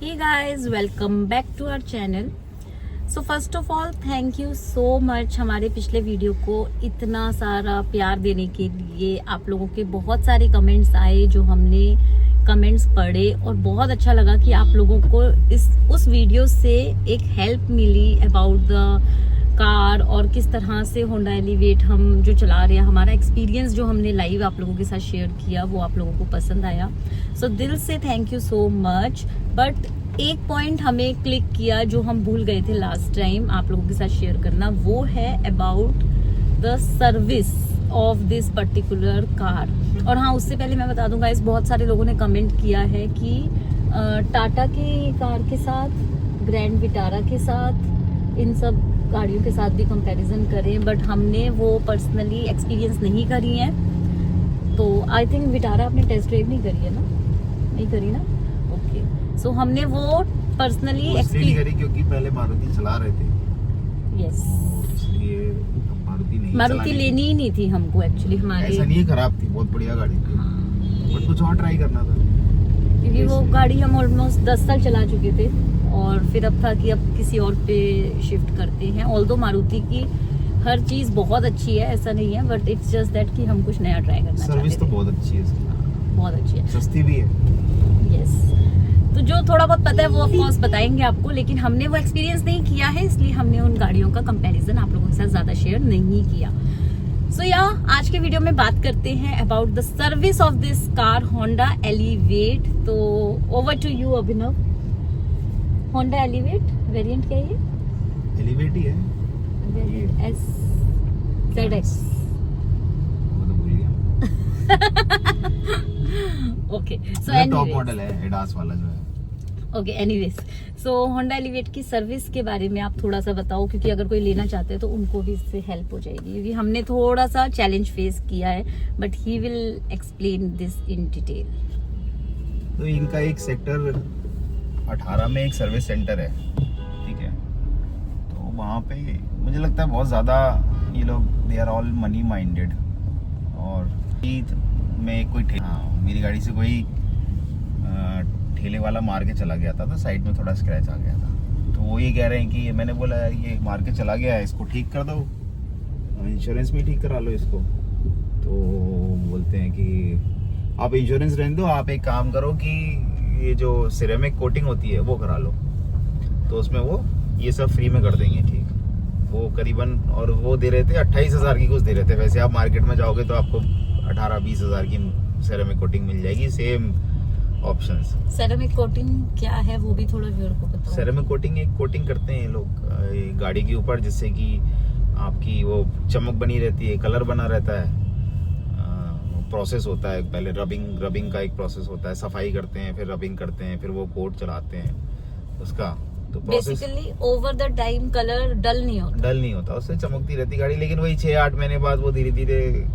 Hey guys, welcome back to our channel. So first of all, thank you so much हमारे पिछले video को इतना सारा प्यार देने के लिए। आप लोगों के बहुत सारे कमेंट्स आए जो हमने कमेंट्स पढ़े और बहुत अच्छा लगा कि आप लोगों को उस वीडियो से एक हेल्प मिली अबाउट द कार और किस तरह से होंडा एलिवेट हम जो चला रहे हैं, हमारा एक्सपीरियंस जो हमने लाइव आप लोगों के साथ शेयर किया वो आप लोगों को पसंद आया। सो दिल से thank you so much. But एक पॉइंट हमें क्लिक किया जो हम भूल गए थे लास्ट टाइम आप लोगों के साथ शेयर करना, वो है about the service of this particular car. और हाँ, उससे पहले मैं बता दूंगा, इस बहुत सारे लोगों ने कमेंट किया है कि टाटा की कार के साथ, ग्रैंड विटारा के साथ, इन सब गाड़ियों के साथ भी कंपैरिजन करें, बट हमने वो पर्सनली एक्सपीरियंस नहीं करी है। तो आई थिंक विटारा आपने टेस्ट ड्राइव नहीं करी है ना? नहीं करी ना? ओके, सो हमने वो पर्सनली एक्सपीरियंस करी क्योंकि पहले मारुति चला रहे थे। यस, इसलिए मारुति लेनी ही नहीं थी हमको एक्चुअली। हमारे ऐसा नहीं है खराब थी, बहुत बढ़िया गाड़ी थी। हाँ। बट कुछ और ट्राई करना था क्योंकि वो गाड़ी हम ऑलमोस्ट 10 साल चला चुके थे और फिर अब था कि अब किसी और पे शिफ्ट करते हैं। ऑल्दो मारुति की हर चीज़ बहुत अच्छी है, ऐसा नहीं है, बट इट्स जस्ट दैट कि हम कुछ नया ट्राई करना चाहते थे। सर्विस तो बहुत अच्छी है इसकी, बहुत अच्छी है, सस्ती भी है। यस, तो जो थोड़ा बहुत पता है वो ऑफ कोर्स बताएंगे आपको, लेकिन हमने वो एक्सपीरियंस नहीं किया है, इसलिए हमने उन गाड़ियों का कंपैरिजन आप लोगों के साथ ज़्यादा शेयर नहीं किया। सो आज के वीडियो में बात करते हैं about the service of this car Honda Elevate. तो over to you Abhinav. Honda Elevate variant क्या है? एलिवेट ही है, एस ZX। वो तो भूल गया। ओके, सो टॉप मॉडल है, एडास वाला जो है। ओके, एनीवेज, सो होंडा एलिवेट की सर्विस के बारे में आप थोड़ा सा बताओ, क्योंकि अगर कोई लेना चाहते हैं तो उनको भी इससे हेल्प हो जाएगी, क्योंकि हमने थोड़ा सा चैलेंज फेस किया है, but he will explain this in detail. तो इनका एक सेक्टर 18 में एक सर्विस सेंटर है, ठीक है। तो वहाँ पे मुझे लगता है बहुत ज़्यादा ये लोग they are all money minded. और में कोई मेरी गाड़ी से कोई ठेले वाला मार के चला गया था, तो साइड में थोड़ा स्क्रैच आ गया था। तो वो ये कह रहे हैं कि मैंने बोला यार ये मार के चला गया है, इसको ठीक कर दो, इंश्योरेंस में ठीक करा लो इसको। तो बोलते हैं कि आप इंश्योरेंस रहने दो, आप एक काम करो कि ये जो सिरेमिक कोटिंग होती है वो करा लो, तो उसमें वो ये सब फ्री में कर देंगे, ठीक। वो करीबन, और वो दे रहे थे 28,000 की कुछ दे रहे थे। वैसे आप मार्केट में जाओगे तो आपको 18-20 हज़ार की सिरेमिक कोटिंग मिल जाएगी, सेम ऑप्शंस। सेरेमिक कोटिंग क्या है वो भी थोड़ा व्यूअर को बताओ। सेरेमिक कोटिंग एक कोटिंग करते हैं लोग गाड़ी के ऊपर, जिससे कि आपकी वो चमक बनी रहती है, कलर बना रहता है। प्रोसेस होता है, पहले रबिंग का एक प्रोसेस होता है, सफाई करते हैं, फिर रबिंग करते हैं, फिर वो कोट चलाते हैं उसका। तो basically over the time colour dull नहीं होता, उससे चमकती रहती गाड़ी। लेकिन वही 6-8 महीने बाद वो धीरे धीरे,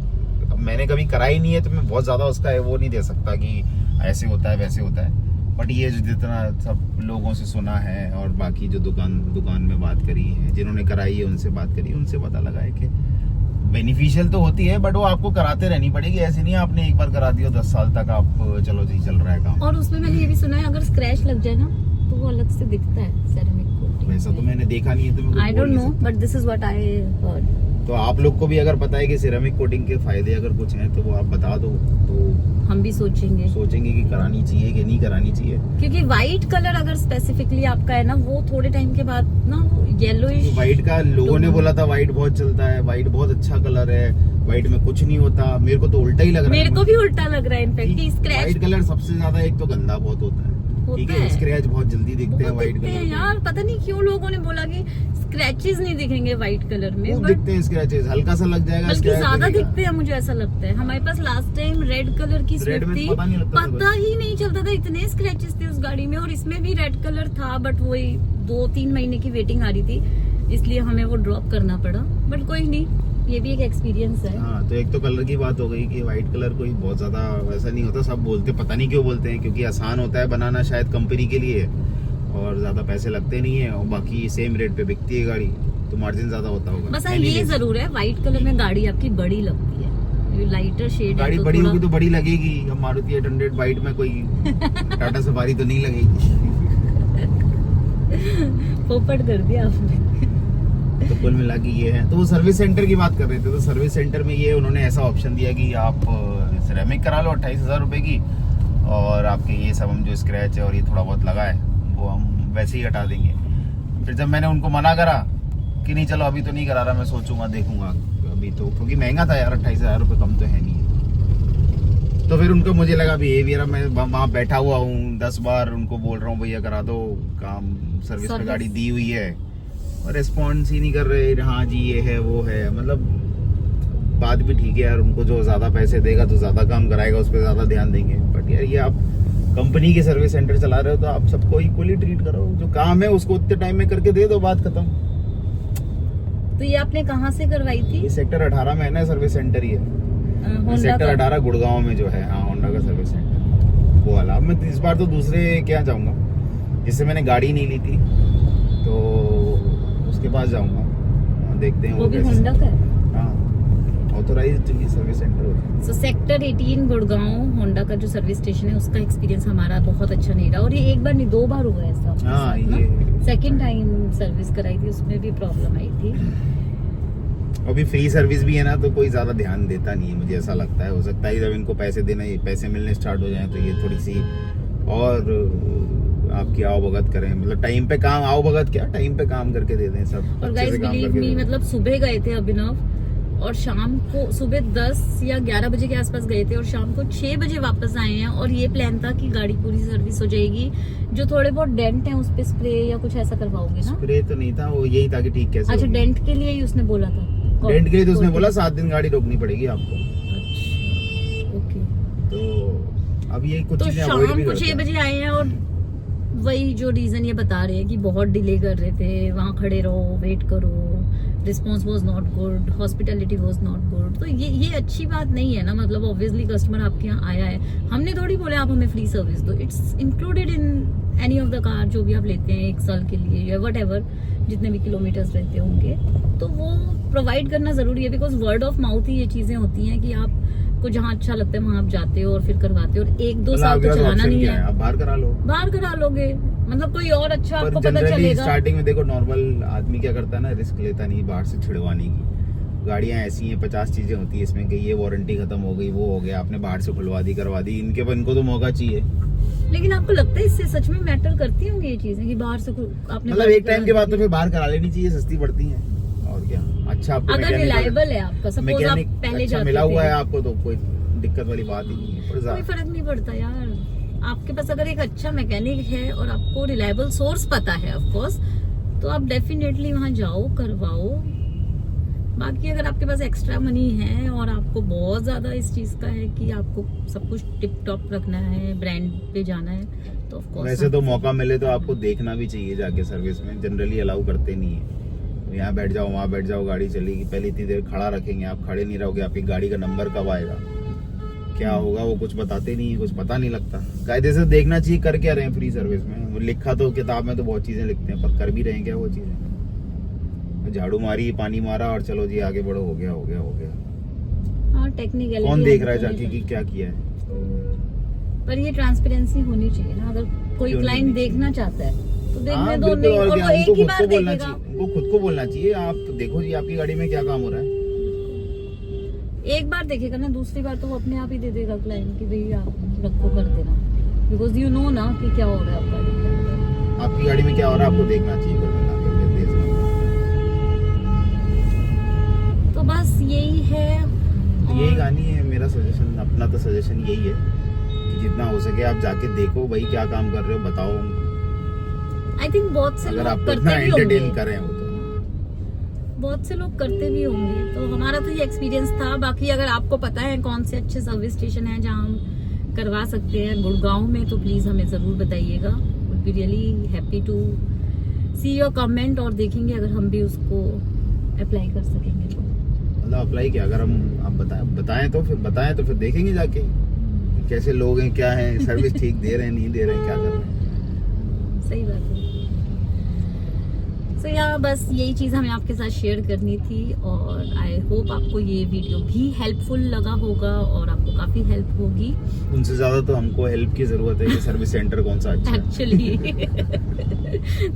मैंने कभी कराई नहीं है तो मैं बहुत ज्यादा उसका है वो नहीं दे सकता कि ऐसे होता है वैसे होता है। बट ये जितना सब लोगों से सुना है और बाकी जो दुकान में बात करी है, जिन्होंने कराई है उनसे बात करी, उनसे पता लगा है कि बेनिफिशियल तो होती है, बट वो आपको कराते रहनी पड़ेगी। ऐसे नहीं आपने एक बार करा दिया 10 साल तक आप चलो जी चल रहा है काम। और उसमें मैंने ये भी सुना है अगर स्क्रैच लग जाए ना तो वो अलग से दिखता है सेरेमिक कोटिंग। वैसा तो मैंने देखा नहीं है, तो I don't know, but this is what I heard. तो आप लोग को भी अगर पता है कि सिरेमिक कोटिंग के फायदे अगर कुछ हैं तो वो आप बता दो, तो हम भी सोचेंगे कि करानी चाहिए कि नहीं करानी चाहिए। क्योंकि व्हाइट कलर अगर स्पेसिफिकली आपका है ना, वो थोड़े टाइम के बाद ना येलोइश। व्हाइट का लोगों ने बोला था व्हाइट बहुत चलता है, व्हाइट बहुत अच्छा कलर है, व्हाइट में कुछ नहीं होता। मेरे को तो उल्टा ही लग रहा है। मेरे को भी उल्टा लग रहा है इनफैक्ट कि स्क्रैच। व्हाइट कलर सबसे ज्यादा एक तो गंदा बहुत होता है, ठीक है। स्क्रैच बहुत जल्दी दिखते हैं व्हाइट कलर में। यार पता नहीं क्यों लोगों ने बोला कि स्क्रैचेस नहीं दिखेंगे व्हाइट कलर में, बट दिखते हैं स्क्रैचेस, हल्का सा लग जाएगा, बल्कि ज्यादा दिखते हैं, मुझे ऐसा लगता है। हमारे पास लास्ट टाइम रेड कलर की स्विफ्ट थी, पता ही नहीं चलता था, इतने स्क्रैचेस थे उस गाड़ी में। और इसमें भी रेड कलर था, बट वही 2-3 महीने की वेटिंग आ रही थी, इसलिए हमें वो ड्रॉप करना पड़ा। बट कोई नहीं, ये भी एक एक्सपीरियंस है। हाँ, तो एक तो कलर की बात हो गई कि व्हाइट कलर कोई बहुत ज्यादा वैसा नहीं होता। सब बोलते, पता नहीं क्यों बोलते हैं, क्योंकि आसान होता है बनाना शायद कंपनी के लिए, और ज्यादा पैसे लगते नहीं है, और बाकी सेम रेट पे बिकती है गाड़ी, तो मार्जिन ज्यादा होता होगा। बस ये जरूर है, व्हाइट कलर में गाड़ी आपकी बड़ी लगती है, लाइटर शेड। गाड़ी बड़ी होगी तो बड़ी लगेगी। अब मारुति 800 व्हाइट में कोई टाटा सफारी तो नहीं लगेगी। पोपट कर दिया आपने। तो कुल मिला के ये है। तो वो सर्विस सेंटर की बात कर रहे थे, तो सर्विस सेंटर में ये उन्होंने ऐसा ऑप्शन दिया कि आप सिरेमिक करा लो 28,000 रुपये की, और आपके ये सब हम जो स्क्रैच है और ये थोड़ा बहुत लगा है वो हम वैसे ही हटा देंगे। फिर जब मैंने उनको मना करा कि नहीं चलो अभी तो नहीं करा रहा, मैं सोचूंगा देखूंगा अभी तो, क्योंकि महंगा था यार, 28,000 रुपये कम तो है नहीं। तो फिर उनको मुझे लगा बिहेवियर, मैं वहाँ बैठा हुआ हूँ 10 बार उनको बोल रहा हूँ भैया करा दो काम, सर्विस में गाड़ी दी हुई है और रिस्पॉन्स ही नहीं कर रहे। हाँ जी ये है वो है, मतलब बात भी ठीक है यार, उनको जो ज्यादा पैसे देगा तो ज्यादा काम कराएगा, उस पर ज्यादा ध्यान देंगे। बट यार ये आप कंपनी के सर्विस सेंटर चला रहे हो तो आप सबको इक्वली ट्रीट करो, जो काम है उसको उतने टाइम में करके दे दो, बात खत्म। तो ये आपने कहाँ से करवाई थी? ये सेक्टर 18 में है ना सर्विस सेंटर, ही है सेक्टर 18 गुड़गांव में जो है। हाँ होंडा का सर्विस सेंटर वो वाला। अब मैं इस बार तो दूसरे क्या जाऊंगा, जिससे मैंने गाड़ी नहीं ली थी तो उसके पास जाऊंगा, देखते हैं वो भी होंडा का है। ऑथराइज्ड सर्विस सेंटर होता है। सो सेक्टर 18 गुड़गांव होंडा का जो सर्विस स्टेशन है उसका एक्सपीरियंस हमारा बहुत अच्छा नहीं रहा, और ये एक बार नहीं 2 बार हुआ है ऐसा। हाँ ये सेकंड टाइम सर्विस कराई थी उसमें भी प्रॉब्लम आई थी। अभी फ्री सर्विस भी है ना तो कोई ज्यादा ध्यान देता नहीं है, मुझे ऐसा लगता है। हो सकता है जब इनको पैसे देना, पैसे मिलने स्टार्ट हो जाए तो ये थोड़ी सी और आपकी आओ भगत करें, मतलब टाइम पे काम, आओ भगत क्या टाइम पे काम करके दे दें सब। और गाइस बिलीव मी, मतलब सुबह गए थे अभिनव और शाम को सुबह 10 या 11 बजे के आसपास गए थे और शाम को 6 बजे वापस आए हैं। और ये प्लान था कि गाड़ी पूरी सर्विस हो जाएगी, जो थोड़े बहुत डेंट हैं उस पे स्प्रे या कुछ ऐसा करवाओगे ना? स्प्रे तो नहीं था, वो यही था कि ठीक कैसे। अच्छा डेंट के लिए ही उसने बोला था? डेंट के लिए तो उसने बोला 7 दिन गाड़ी रोकनी पड़ेगी आपको। अच्छा ओके। तो अब ये कुछ तो चीजें शाम अवॉइड भी को करते 6 हैं। बजे आए हैं और वही जो रीजन ये बता रहे हैं कि बहुत डिले कर रहे थे, वहाँ खड़े रहो, वेट करो, response was not good, hospitality was not good. तो ये अच्छी बात नहीं है ना, मतलब ऑब्वियसली कस्टमर आपके यहाँ आया है, हमने थोड़ी बोले आप हमें फ्री सर्विस दो। It's included in any of the car जो भी आप लेते हैं 1 साल के लिए या वट एवर जितने भी किलोमीटर्स रहते होंगे, तो वो प्रोवाइड करना जरूरी है। बिकॉज वर्ड ऑफ माउथ ही ये चीजें होती हैं कि आपको जहाँ अच्छा लगता है वहाँ आप जाते हो और फिर करवाते हो, और 1-2 साल तो चलाना नहीं है, आप बाहर करा लो, बाहर करा लोगे, मतलब कोई और अच्छा आपको पता चलेगा। स्टार्टिंग में देखो नॉर्मल आदमी क्या करता है ना, रिस्क लेता नहीं बाहर से छिड़वाने की। गाड़ियां ऐसी हैं 50 चीजें होती है इसमें कि ये वारंटी खत्म हो गई, वो हो गया, आपने बाहर से खुलवा दी करवा दी, इनको तो मौका चाहिए। लेकिन आपको लगता है इससे सच में मैटर करती होंगी ये चीजें कि बाहर से आपने, मतलब एक टाइम के बाद तो फिर बाहर करा लेनी चाहिए, सस्ती पड़ती हैं और क्या। अच्छा आपको अगर रिलायबल है आपका, सपोज आप पहले अच्छा मिला हुआ है आपको तो कोई दिक्कत वाली बात ही नहीं है। कोई फर्क नहीं पड़ता यार, आपके पास अगर एक अच्छा मैकेनिक है और आपको रिलायबल सोर्स पता है ऑफ कोर्स, तो आप डेफिनेटली वहां जाओ, करवाओ। बाकी अगर आपके पास एक्स्ट्रा मनी है और आपको बहुत ज्यादा इस चीज का है कि आपको सब कुछ टिप टॉप रखना है, ब्रांड पे जाना है, तो ऑफ कोर्स वैसे तो मौका मिले तो आपको देखना भी चाहिए जाके सर्विस में, जनरली अलाउ करते नहीं है। यहाँ बैठ जाओ वहाँ बैठ जाओ, गाड़ी चलेगी, पहले इतनी देर खड़ा रखेंगे, आप खड़े नहीं रहोगे, आपकी गाड़ी का नंबर कब आएगा, क्या होगा वो कुछ बताते नहीं है, कुछ पता नहीं लगता। कायदे से देखना चाहिए कर क्या रहे हैं फ्री सर्विस में। वो लिखा तो किताब में तो बहुत चीजें लिखते हैं, पर कर भी रहे हैं क्या वो चीजें? झाड़ू मारी, पानी मारा और चलो जी आगे बढ़ो, हो गया हो गया हो गया। हाँ टेक्निकली कौन देख रहा है जाके कि क्या किया है? पर ये ट्रांसपेरेंसी होनी चाहिए ना, अगर कोई क्लाइंट देखना चाहता है तो देखने दो, नहीं और वो एक ही बार देखेगा। उनको खुद को बोलना चाहिए, आप देखो जी आपकी गाड़ी में क्या काम हो रहा है, एक बार देखेगा ना, दूसरी बार तो वो अपने आप ही दे देगा क्लाइंट कि भाई आप रखो कर देना, बिकॉज यू नो ना कि क्या हो रहा है आपकी गाड़ी में क्या हो रहा है, आपको देखना चाहिए। तो बस यही है, यही कहानी है। मेरा सजेशन, अपना तो सजेशन यही है कि जितना हो सके आप जाके देखो भाई क्या काम कर रहे हो, बताओ। आई थिंक बहुत से लोग करते भी होंगे, करें वो तो बहुत से लोग करते भी होंगे। तो हमारा तो ये एक्सपीरियंस था। बाकी अगर आपको पता है कौन से अच्छे सर्विस स्टेशन है जहाँ हम करवा सकते हैं गुड़गांव में, तो प्लीज हमें जरूर बताइएगा। Would be really happy to see your comment, और देखेंगे अगर हम भी उसको अप्लाई कर सकेंगे तो। मतलब अप्लाई किया अगर हम आप बताएं तो फिर देखेंगे जाके कैसे लोग हैं, क्या है, सर्विस ठीक दे रहे हैं नहीं दे रहे हैं, क्या कर रहे हैं। सही बात है। तो यार बस यही चीज हमें आपके साथ शेयर करनी थी, और आई होप आपको ये वीडियो भी हेल्पफुल लगा होगा और आपको काफी हेल्प होगी। उनसे ज्यादा तो हमको हेल्प की जरूरत है कि सर्विस सेंटर कौन सा अच्छा है। एक्चुअली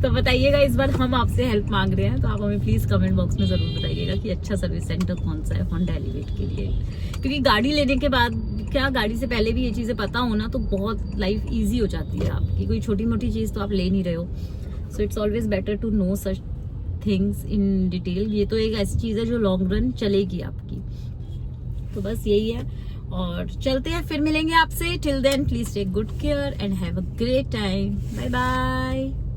तो बताइएगा, इस बार हम आपसे हेल्प मांग रहे हैं, तो आप हमें प्लीज कमेंट बॉक्स में जरूर बताइएगा कि अच्छा सर्विस सेंटर कौन सा है होंडा एलिवेट के लिए। क्योंकि गाड़ी लेने के बाद क्या, गाड़ी से पहले भी ये चीजें पता हो ना तो बहुत लाइफ ईजी हो जाती है आपकी। कोई छोटी मोटी चीज तो आप ले नहीं रहे हो, so it's always better to know such things in detail. ये तो एक ऐसी चीज है जो लॉन्ग रन चलेगी आपकी। तो बस यही है, और चलते हैं, फिर मिलेंगे आपसे। Till then please take good care and have a great time. Bye bye.